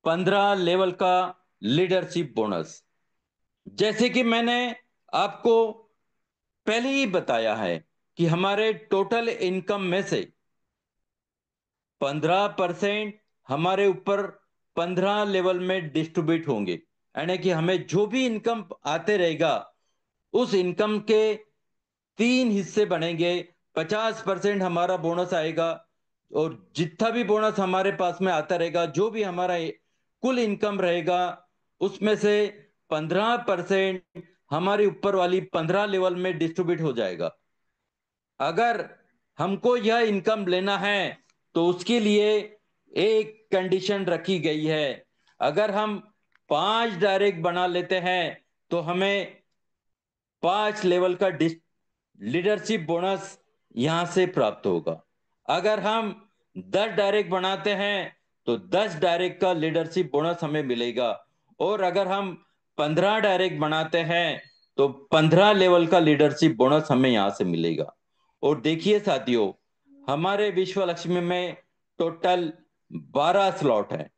[SPEAKER 2] 15 लेवल का लीडरशिप बोनस। जैसे कि मैंने आपको पहले ही बताया है कि हमारे टोटल इनकम में से 15% हमारे ऊपर 15 लेवल में डिस्ट्रीब्यूट होंगे, यानी कि हमें जो भी इनकम आते रहेगा उस इनकम के 3 हिस्से बनेंगे। 50% हमारा बोनस आएगा, और जितना भी बोनस हमारे पास में आता रहेगा, जो भी हमारा कुल इनकम रहेगा, उसमें से 15% हमारे ऊपर वाली 15 लेवल में डिस्ट्रीब्यूट हो जाएगा। अगर हमको यह इनकम लेना है तो उसके लिए एक कंडीशन रखी गई है। अगर हम 5 डायरेक्ट बना लेते हैं तो हमें 5 लेवल का लीडरशिप बोनस यहां से प्राप्त होगा। अगर हम 10 डायरेक्ट बनाते हैं तो 10 डायरेक्ट का लीडरशिप बोनस हमें मिलेगा। और अगर हम 15 डायरेक्ट बनाते हैं तो 15 लेवल का लीडरशिप बोनस हमें यहां से मिलेगा। और देखिए साथियों, हमारे विश्व लक्ष्मी में टोटल 12 स्लॉट है।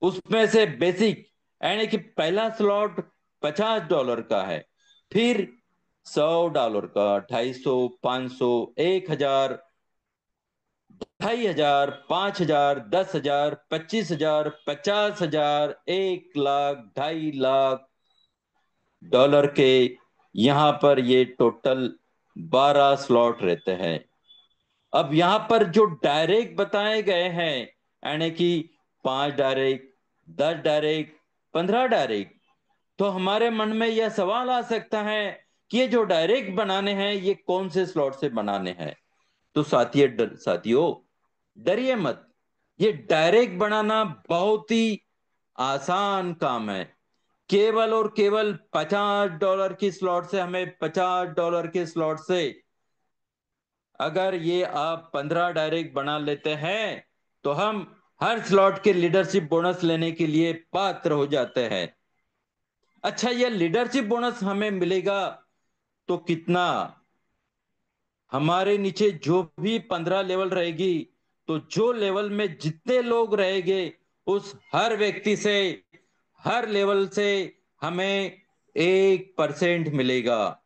[SPEAKER 2] उसमें से बेसिक यानी कि पहला स्लॉट $50 का है, फिर $100 का, 250, 500, 1000, 2500, 5000, 10,000, 25,000, 50,000, 1 लाख, 2.5 लाख के यहाँ पर ये टोटल 12 स्लॉट रहते हैं। अब यहाँ पर जो डायरेक्ट बताए गए हैं, यानी कि 5 डायरेक्ट, 10 डायरेक्ट, 15 डायरेक्ट, तो हमारे मन में यह सवाल आ सकता है कि ये जो डायरेक्ट बनाने हैं ये कौन से स्लॉट से बनाने हैं। तो साथियों डरिए मत, ये डायरेक्ट बनाना बहुत ही आसान काम है। केवल और केवल $50 की स्लॉट से, हमें $50 के स्लॉट से अगर ये आप 15 डायरेक्ट बना लेते हैं तो हम हर स्लॉट के लीडरशिप बोनस लेने के लिए पात्र हो जाते हैं। अच्छा, ये लीडरशिप बोनस हमें मिलेगा तो कितना? हमारे नीचे जो भी 15 लेवल रहेगी, तो जो लेवल में जितने लोग रहेंगे उस हर व्यक्ति से, हर लेवल से हमें 1% मिलेगा।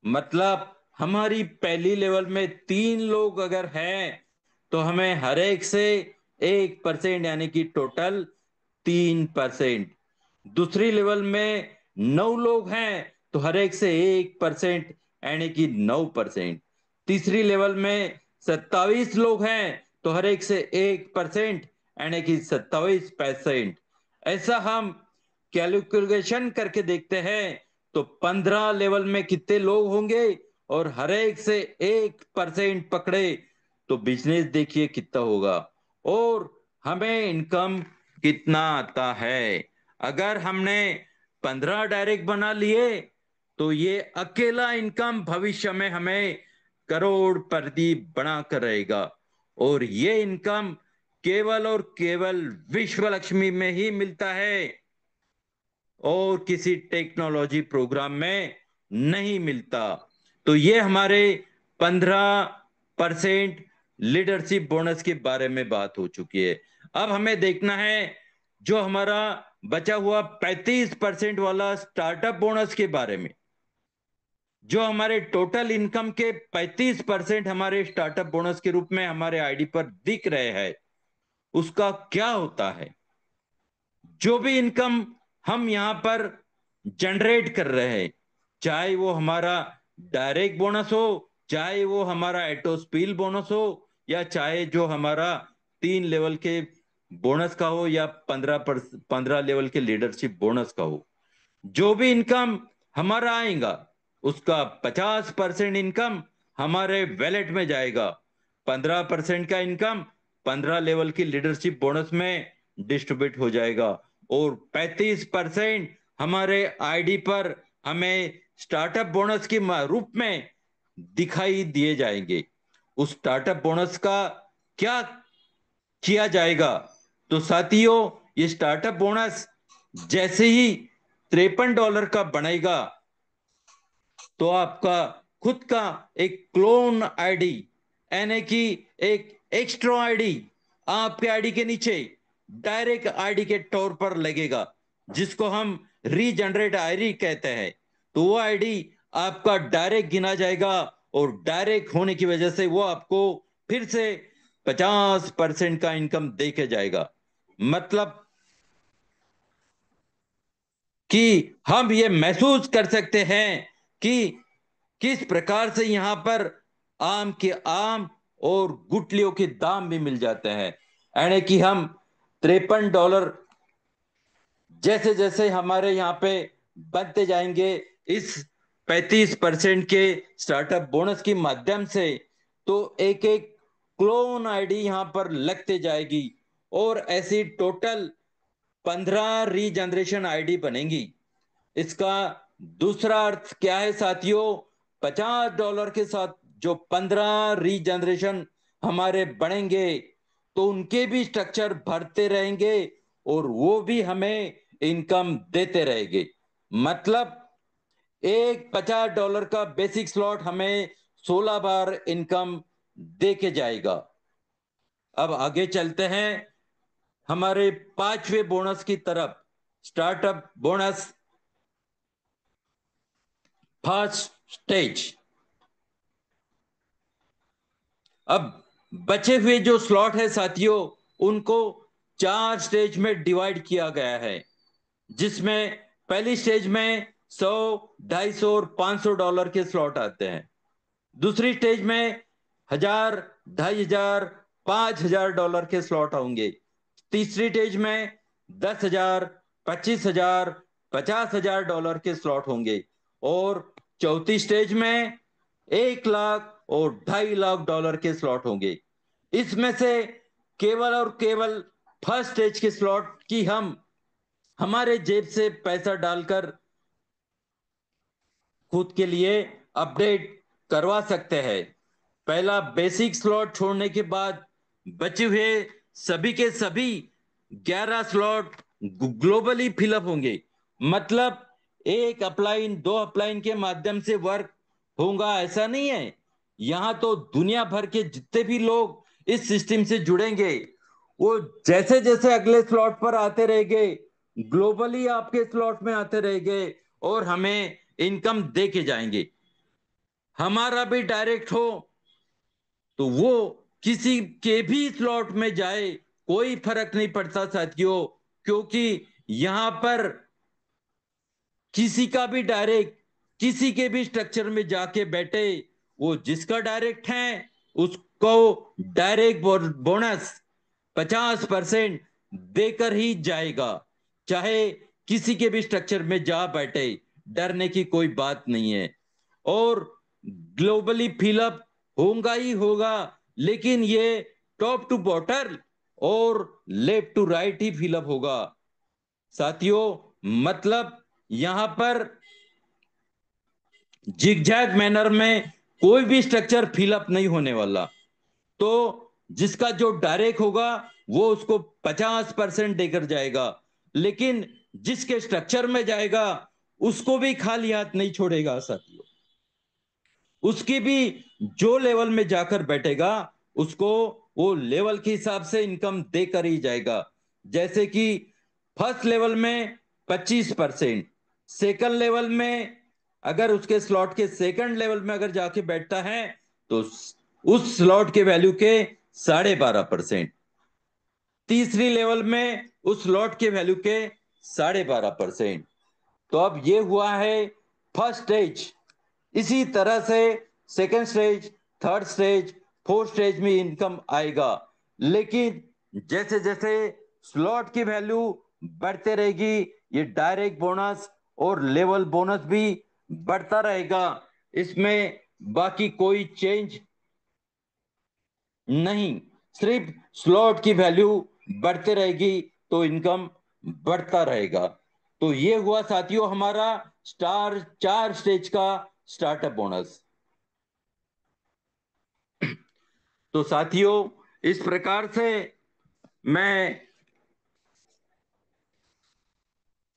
[SPEAKER 2] मतलब हमारी पहली लेवल में 3 लोग अगर हैं तो हमें हर एक से 1% यानी कि टोटल 3%। दूसरी लेवल में 9 लोग हैं तो हर एक से 1% यानी कि 9%। तीसरी लेवल में 27 लोग हैं तो हर एक से 1%, यानी कि 27%। ऐसा हम कैलकुलेशन करके देखते हैं तो 15 लेवल में कितने लोग होंगे और हर एक से 1% पकड़े तो बिजनेस देखिए कितना होगा और हमें इनकम कितना आता है। अगर हमने 15 डायरेक्ट बना लिए तो ये अकेला इनकम भविष्य में हमें करोड़पति बना कर रहेगा। और ये इनकम केवल और केवल विश्व लक्ष्मी में ही मिलता है और किसी टेक्नोलॉजी प्रोग्राम में नहीं मिलता। तो ये हमारे 15% लीडरशिप बोनस के बारे में बात हो चुकी है। अब हमें देखना है जो हमारा बचा हुआ 35% वाला स्टार्टअप बोनस के बारे में। जो हमारे टोटल इनकम के 35% हमारे स्टार्टअप बोनस के रूप में हमारे आईडी पर दिख रहे हैं, उसका क्या होता है। जो भी इनकम हम यहां पर जनरेट कर रहे हैं, चाहे वो हमारा डायरेक्ट बोनस हो, चाहे वो हमारा एटोस्पील बोनस हो, या चाहे जो हमारा 3 लेवल के बोनस का हो या 15 लेवल के लीडरशिप बोनस का हो, जो भी इनकम हमारा आएगा उसका 50% इनकम हमारे वैलेट में जाएगा, 15% का इनकम 15 लेवल की लीडरशिप बोनस में डिस्ट्रीब्यूट हो जाएगा और 35% हमारे आईडी पर हमें स्टार्टअप बोनस के रूप में दिखाई दिए जाएंगे। उस स्टार्टअप बोनस का क्या किया जाएगा? तो साथियों, ये स्टार्टअप बोनस जैसे ही $53 का बनेगा तो आपका खुद का एक क्लोन आईडी, यानी कि एक एक्स्ट्रा आईडी आपके आईडी के नीचे डायरेक्ट आईडी के तौर पर लगेगा, जिसको हम रीजनरेट आईडी कहते हैं। तो वो आईडी आपका डायरेक्ट गिना जाएगा और डायरेक्ट होने की वजह से वो आपको फिर से 50% का इनकम दे के जाएगा। मतलब कि हम ये महसूस कर सकते हैं कि किस प्रकार से यहां पर आम के आम और गुटलियों के दाम भी मिल जाते हैं। यानी कि हम $53 जैसे जैसे हमारे यहाँ पे बनते जाएंगे इस 35% के स्टार्टअप बोनस के माध्यम से, तो एक एक क्लोन आईडी यहां पर लगते जाएगी और ऐसी टोटल 15 रीजनरेशन आईडी बनेंगी। इसका दूसरा अर्थ क्या है साथियों? $50 के साथ जो 15 रीजनरेशन हमारे बढ़ेंगे तो उनके भी स्ट्रक्चर भरते रहेंगे और वो भी हमें इनकम देते रहेंगे। मतलब एक $50 का बेसिक स्लॉट हमें 16 बार इनकम दे के जाएगा। अब आगे चलते हैं हमारे 5वें बोनस की तरफ, स्टार्टअप बोनस फर्स्ट स्टेज। अब बचे हुए जो स्लॉट है साथियों, उनको 4 स्टेज में डिवाइड किया गया है, जिसमें पहली स्टेज में 100, 250 और $500 के स्लॉट आते हैं। दूसरी स्टेज में 1000, 2500, $5000 के स्लॉट होंगे। तीसरी स्टेज में 10,000, 25,000, $50,000 के स्लॉट होंगे और चौथी स्टेज में 1 लाख और $2.5 लाख के स्लॉट होंगे। इसमें से केवल और केवल फर्स्ट स्टेज के स्लॉट की हम हमारे जेब से पैसा डालकर खुद के लिए अपडेट करवा सकते हैं। पहला बेसिक स्लॉट छोड़ने के बाद बचे हुए सभी के सभी 11 स्लॉट ग्लोबली फिलअप होंगे। मतलब एक अपलाइन, दो अपलाइन के माध्यम से वर्क होगा ऐसा नहीं है। यहां तो दुनिया भर के जितने भी लोग इस सिस्टम से जुड़ेंगे, वो जैसे जैसे अगले स्लॉट पर आते रहेंगे, ग्लोबली आपके स्लॉट में आते रहेंगे और हमें इनकम दे के जाएंगे। हमारा भी डायरेक्ट हो तो वो किसी के भी स्लॉट में जाए, कोई फर्क नहीं पड़ता साथियों, क्योंकि यहां पर किसी का भी डायरेक्ट किसी के भी स्ट्रक्चर में जाके बैठे, वो जिसका डायरेक्ट है उसको डायरेक्ट बोनस 50% देकर ही जाएगा, चाहे किसी के भी स्ट्रक्चर में जा बैठे, डरने की कोई बात नहीं है। और ग्लोबली फिलअप होगा ही होगा, लेकिन ये टॉप टू बॉटम और लेफ्ट टू राइट ही फिलअप होगा साथियों। मतलब यहां पर जिगजैग मैनर में कोई भी स्ट्रक्चर फिलअप नहीं होने वाला। तो जिसका जो डायरेक्ट होगा वो उसको 50% देकर जाएगा, लेकिन जिसके स्ट्रक्चर में जाएगा उसको भी खाली हाथ नहीं छोड़ेगा साथियों। उसकी भी जो लेवल में जाकर बैठेगा उसको वो लेवल के हिसाब से इनकम देकर ही जाएगा। जैसे कि फर्स्ट लेवल में 25%, सेकंड लेवल में अगर उसके स्लॉट के सेकंड लेवल में अगर जाके बैठता है तो उस स्लॉट के वैल्यू के 12.5%, तीसरी लेवल में उस स्लॉट के वैल्यू के 12.5%। तो अब ये हुआ है फर्स्ट स्टेज। इसी तरह से second stage, third stage, fourth stage में इनकम आएगा, लेकिन जैसे जैसे स्लॉट की वैल्यू बढ़ते रहेगी ये डायरेक्ट बोनस और लेवल बोनस भी बढ़ता रहेगा। इसमें बाकी कोई चेंज नहीं, सिर्फ स्लॉट की वैल्यू बढ़ते रहेगी तो इनकम बढ़ता रहेगा। तो ये हुआ साथियों हमारा स्टार 4 स्टेज का स्टार्टअप बोनस। तो साथियों इस प्रकार से मैं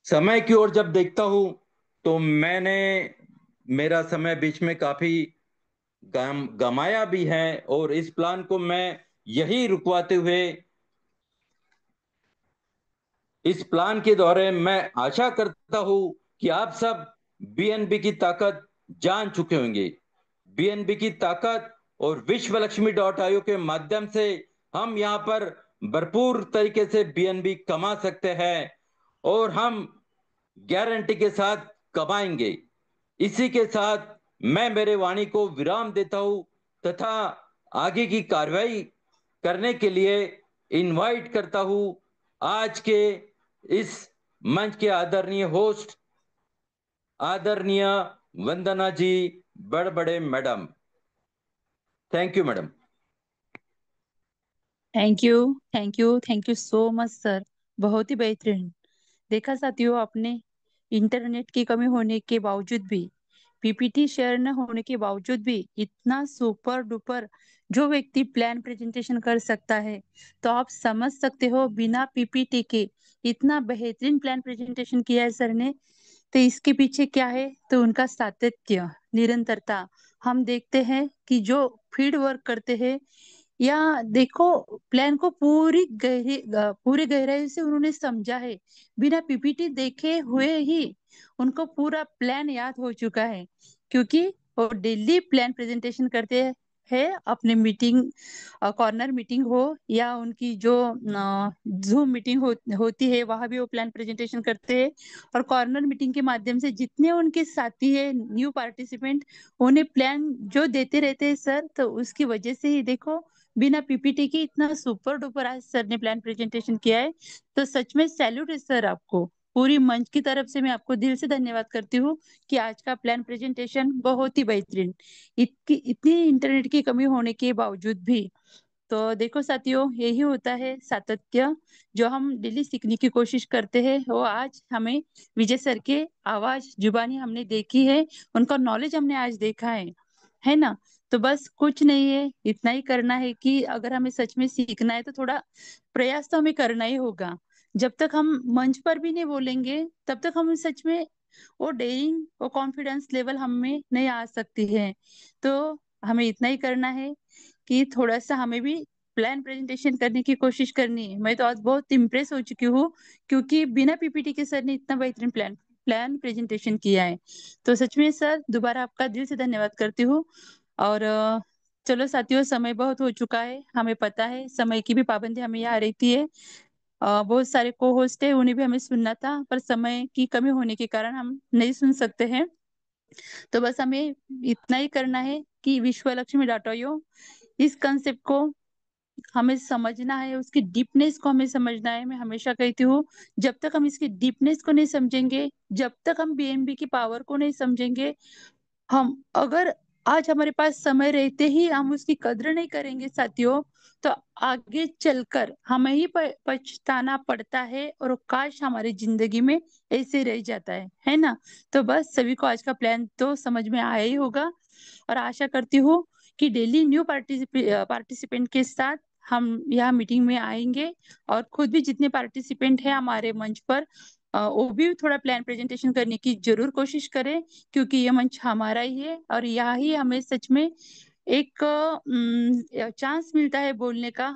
[SPEAKER 2] समय की ओर जब देखता हूं तो मैंने मेरा समय बीच में काफी गमाया भी है, और इस प्लान को मैं यही रुकवाते हुए इस प्लान के दौरे मैं आशा करता हूं कि आप सब बीएनबी की ताकत जान चुके होंगे। बीएनबी की ताकत और विश्वलक्ष्मी.io के माध्यम से हम यहाँ पर भरपूर तरीके से बीएनबी कमा सकते हैं, और हम गारंटी के साथ कमाएंगे। इसी के साथ मैं मेरे वाणी को विराम देता हूं तथा आगे की कार्रवाई करने के लिए इनवाइट करता हूं आज के इस मंच के आदरणीय होस्ट आदरणीय Vandana ji Badbade madam. Thank you madam.
[SPEAKER 1] Thank you, thank you, thank you so much sir. बहुत ही बेहतरीन। देखा साथियों आपने, इंटरनेट की कमी होने के बावजूद भी, पीपीटी शेयर न होने के बावजूद भी इतना सुपर डुपर जो व्यक्ति प्लान प्रेजेंटेशन कर सकता है, तो आप समझ सकते हो बिना पीपीटी के इतना बेहतरीन प्लान प्रेजेंटेशन किया है सर ने। तो इसके पीछे क्या है? तो उनका सातत्य, निरंतरता। हम देखते हैं कि जो फील्ड वर्क करते हैं, या देखो प्लान को पूरी गहराई से उन्होंने समझा है, बिना पीपीटी देखे हुए ही उनको पूरा प्लान याद हो चुका है, क्योंकि वो डेली प्लान प्रेजेंटेशन करते हैं अपने मीटिंग, कॉर्नर मीटिंग हो या उनकी जो जूम मीटिंग होती है वहां भी वो प्लान प्रेजेंटेशन करते हैं। और कॉर्नर मीटिंग के माध्यम से जितने उनके साथी है न्यू पार्टिसिपेंट, उन्हें प्लान जो देते रहते हैं सर, तो उसकी वजह से ही देखो बिना पीपीटी के इतना सुपर डुपर आज सर ने प्लान प्रेजेंटेशन किया है। तो सच में सैल्यूट है सर आपको। पूरी मंच की तरफ से मैं आपको दिल से धन्यवाद करती हूँ कि आज का प्लान प्रेजेंटेशन बहुत ही बेहतरीन, इतनी इंटरनेट की कमी होने के बावजूद भी। तो देखो साथियों, यही होता है सातत्य। जो हम डेली सीखने की कोशिश करते हैं वो आज हमें विजय सर के आवाज जुबानी हमने देखी है, उनका नॉलेज हमने आज देखा है ना। तो बस कुछ नहीं है, इतना ही करना है कि अगर हमें सच में सीखना है तो थोड़ा प्रयास तो हमें करना ही होगा। जब तक हम मंच पर भी नहीं बोलेंगे तब तक हम सच में वो डेयरिंग, वो कॉन्फिडेंस लेवल हम में नहीं आ सकती है। तो हमें इतना ही करना है कि थोड़ा सा हमें भी प्लान प्रेजेंटेशन करने की कोशिश करनी है। मैं तो आज बहुत इम्प्रेस हो चुकी हूँ, क्योंकि बिना पीपीटी के सर ने इतना बेहतरीन प्लान प्लान प्रेजेंटेशन किया है। तो सच में सर दोबारा आपका दिल से धन्यवाद करती हूँ। और चलो साथियों, समय बहुत हो चुका है, हमें पता है समय की भी पाबंदी हमें यहाँ रहती है। बहुत सारे को होस्ट है, उन्हें भी हमें सुनना था, पर समय की कमी होने के कारण हम नहीं सुन सकते हैं। तो बस हमें इतना ही करना है कि विश्वलक्ष्मी.io इस कंसेप्ट को हमें समझना है, उसकी डीपनेस को हमें समझना है। मैं हमेशा कहती हूँ, जब तक हम इसकी डीपनेस को नहीं समझेंगे, जब तक हम बीएनबी की पावर को नहीं समझेंगे, हम अगर आज हमारे पास समय रहते ही हम उसकी कद्र नहीं करेंगे साथियों, तो आगे चलकर हमें ही पछताना पड़ता है, और काश हमारी जिंदगी में ऐसे रह जाता है ना। तो बस सभी को आज का प्लान तो समझ में आया ही होगा, और आशा करती हूँ कि डेली न्यू पार्टिसिपेंट के साथ हम यहाँ मीटिंग में आएंगे, और खुद भी जितने पार्टिसिपेंट हैं हमारे मंच पर, वो भी थोड़ा प्लान प्रेजेंटेशन करने की जरूर कोशिश करें, क्योंकि ये मंच हमारा ही है, और यहाँ ही हमें सच में एक चांस मिलता है बोलने का।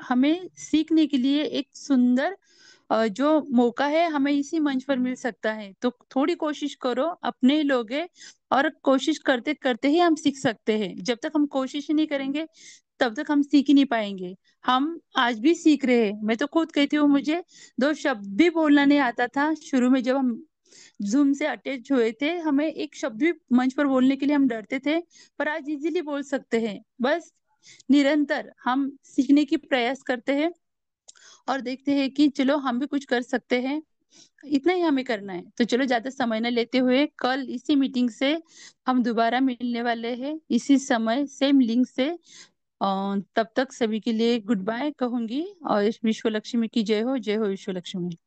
[SPEAKER 1] हमें सीखने के लिए एक सुंदर जो मौका है, हमें इसी मंच पर मिल सकता है। तो थोड़ी कोशिश करो, अपने ही लोग हैं, और कोशिश करते करते ही हम सीख सकते हैं। जब तक हम कोशिश ही नहीं करेंगे, तब तक हम सीख ही नहीं पाएंगे। हम आज भी सीख रहे हैं। मैं तो खुद कहती हूँ, मुझे दो शब्द भी बोलना नहीं आता था शुरू में, जब हम जूम से अटैच हुए थे, हमें एक शब्द भी मंच पर बोलने के लिए हम डरते थे, पर आज इजीली बोल सकते हैं। बस निरंतर हम सीखने की प्रयास करते हैं, और देखते हैं कि चलो हम भी कुछ कर सकते हैं। इतना ही हमें करना है। तो चलो, ज्यादा समय न लेते हुए, कल इसी मीटिंग से हम दोबारा मिलने वाले हैं, इसी समय सेम लिंक से। तब तक सभी के लिए गुड बाय कहूंगी, और विश्व लक्ष्मी की जय हो, जय हो विश्व लक्ष्मी।